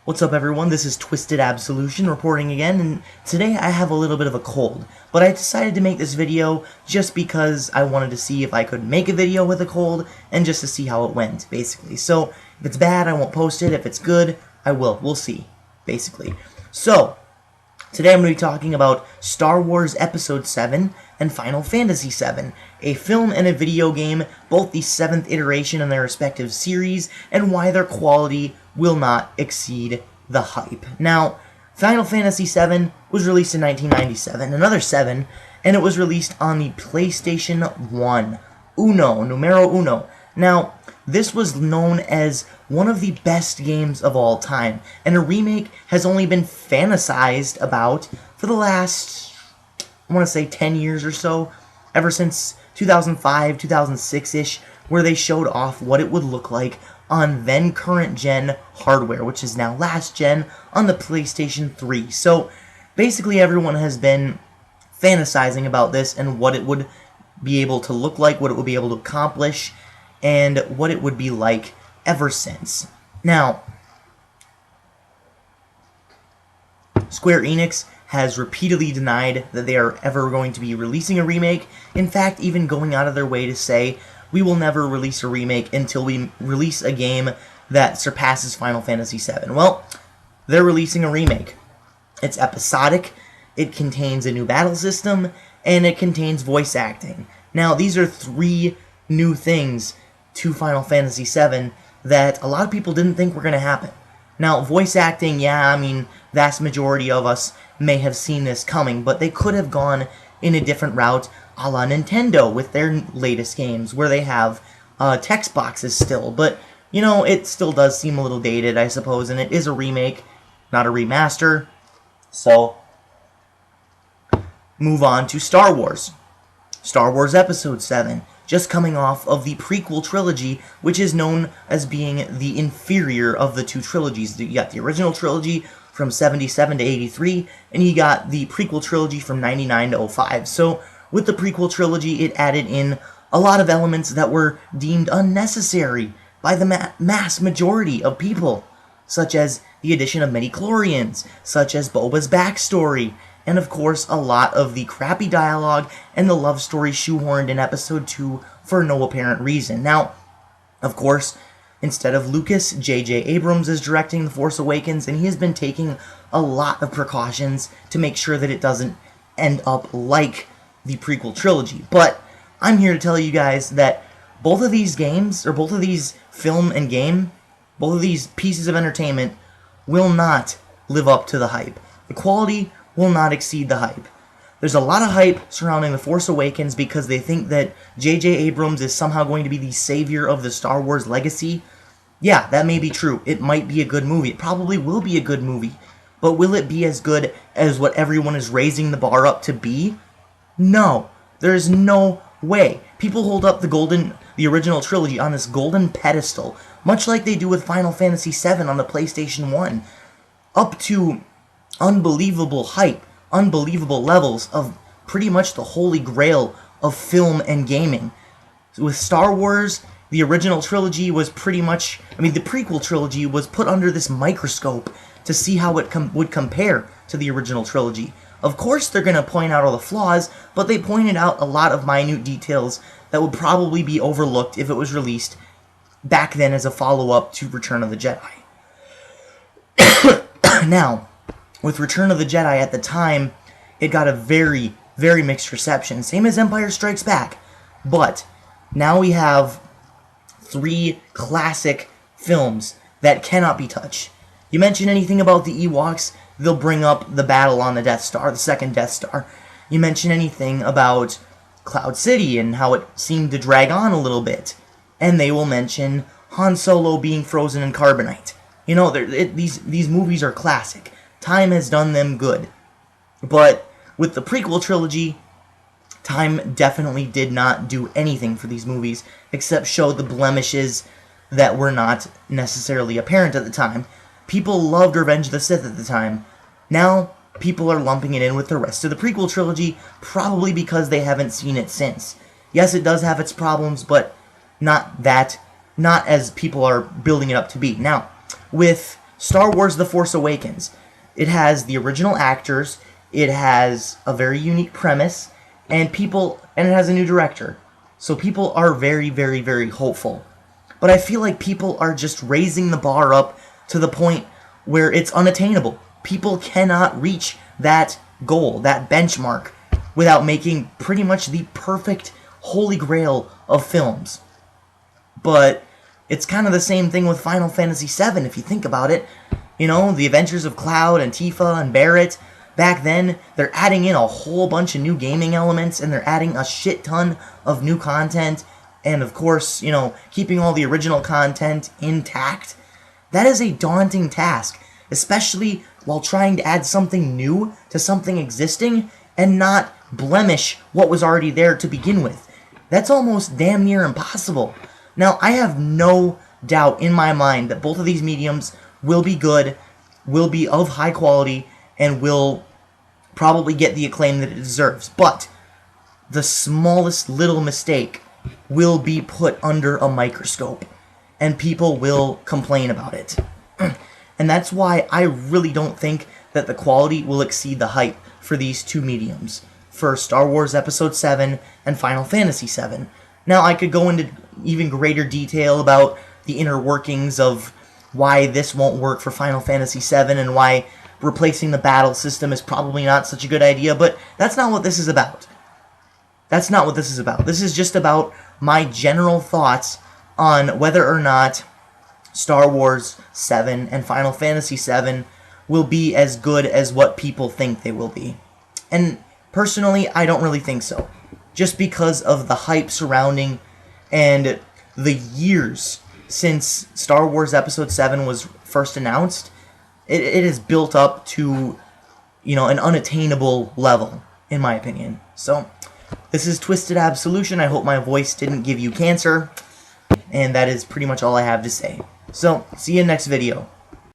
What's up everyone, this is TwistedAbsolution reporting again, and today I have a little bit of a cold, but I decided to make this video just because I wanted to see if I could make a video with a cold, and just to see how it went, basically. So, if it's bad, I won't post it. If it's good, I will. We'll see, basically. So, today I'm going to be talking about Star Wars Episode VII and Final Fantasy VII, a film and a video game, both the 7th iteration in their respective series, and why their quality will not exceed the hype. Now, Final Fantasy VII was released in 1997, another 7, and it was released on the PlayStation 1. Numero uno. Now, this was known as one of the best games of all time, and a remake has only been fantasized about for the last, I want to say 10 years or so, ever since 2005, 2006-ish, where they showed off what it would look like on then current gen hardware, which is now last gen on the PlayStation 3. So basically everyone has been fantasizing about this and what it would be able to look like, what it would be able to accomplish, and what it would be like ever since. Now, Square Enix has repeatedly denied that they are ever going to be releasing a remake, in fact even going out of their way to say, we will never release a remake until we release a game that surpasses Final Fantasy VII. Well, they're releasing a remake. It's episodic, it contains a new battle system, and it contains voice acting. Now, these are 3 new things to Final Fantasy VII that a lot of people didn't think were going to happen. Now, voice acting, yeah, I mean, vast majority of us may have seen this coming, but they could have gone in a different route, a la Nintendo with their latest games, where they have text boxes still. But, you know, it still does seem a little dated, I suppose, and it is a remake, not a remaster. So, move on to Star Wars. Star Wars Episode VII, just coming off of the prequel trilogy, which is known as being the inferior of the 2 trilogies. You got the original trilogy from 77 to 83, and you got the prequel trilogy from 99 to 05. So, with the prequel trilogy, it added in a lot of elements that were deemed unnecessary by the mass majority of people, such as the addition of midi-chlorians, such as Boba's backstory, and of course a lot of the crappy dialogue and the love story shoehorned in Episode 2 for no apparent reason. Now, of course, instead of Lucas, J.J. Abrams is directing The Force Awakens, and he has been taking a lot of precautions to make sure that it doesn't end up like the prequel trilogy. But I'm here to tell you guys that both of these games, or both of these film and game, both of these pieces of entertainment will not live up to the hype. The quality will not exceed the hype. There's a lot of hype surrounding The Force Awakens because they think that J.J. Abrams is somehow going to be the savior of the Star Wars legacy. Yeah, that may be true. It might be a good movie. It probably will be a good movie. But will it be as good as what everyone is raising the bar up to be? No. There is no way. People hold up the original trilogy on this golden pedestal, much like they do with Final Fantasy VII on the PlayStation 1, up to unbelievable hype, unbelievable levels of pretty much the holy grail of film and gaming. With Star Wars, the original trilogy was pretty much, the prequel trilogy was put under this microscope to see how it would compare to the original trilogy. Of course they're going to point out all the flaws, but they pointed out a lot of minute details that would probably be overlooked if it was released back then as a follow-up to Return of the Jedi. Now, with Return of the Jedi at the time, it got a very, very mixed reception, same as Empire Strikes Back. But now we have 3 classic films that cannot be touched. You mention anything about the Ewoks, they'll bring up the battle on the Death Star, the second Death Star. You mention anything about Cloud City and how it seemed to drag on a little bit, and they will mention Han Solo being frozen in carbonite. You know, these movies are classic. Time has done them good. But with the prequel trilogy, time definitely did not do anything for these movies except show the blemishes that were not necessarily apparent at the time. People loved Revenge of the Sith at the time. Now, people are lumping it in with the rest of the prequel trilogy, probably because they haven't seen it since. Yes, it does have its problems, but not as people are building it up to be. Now, with Star Wars The Force Awakens. It has the original actors, it has a very unique premise, and it has a new director. So people are very, very, very hopeful. But I feel like people are just raising the bar up to the point where it's unattainable. People cannot reach that goal, that benchmark, without making pretty much the perfect holy grail of films. But it's kind of the same thing with Final Fantasy VII, if you think about it. You know, the adventures of Cloud and Tifa and Barrett. Back then, they're adding in a whole bunch of new gaming elements, and they're adding a shit ton of new content. And of course, you know, keeping all the original content intact. That is a daunting task, especially while trying to add something new to something existing and not blemish what was already there to begin with. That's almost damn near impossible. Now, I have no doubt in my mind that both of these mediums will be good, will be of high quality, and will probably get the acclaim that it deserves. But the smallest little mistake will be put under a microscope, and people will complain about it. And that's why I really don't think that the quality will exceed the hype for these two mediums, for Star Wars Episode 7 and Final Fantasy 7. Now, I could go into even greater detail about the inner workings of why this won't work for Final Fantasy 7 and why replacing the battle system is probably not such a good idea, but that's not what this is about. That's not what this is about. This is just about my general thoughts on whether or not Star Wars 7 and Final Fantasy 7 will be as good as what people think they will be. And personally, I don't really think so. Just because of the hype surrounding and the years since Star Wars Episode 7 was first announced, it has built up to, you know, an unattainable level, in my opinion. So, this is Twisted Absolution. I hope my voice didn't give you cancer. And that is pretty much all I have to say. So, see you in the next video.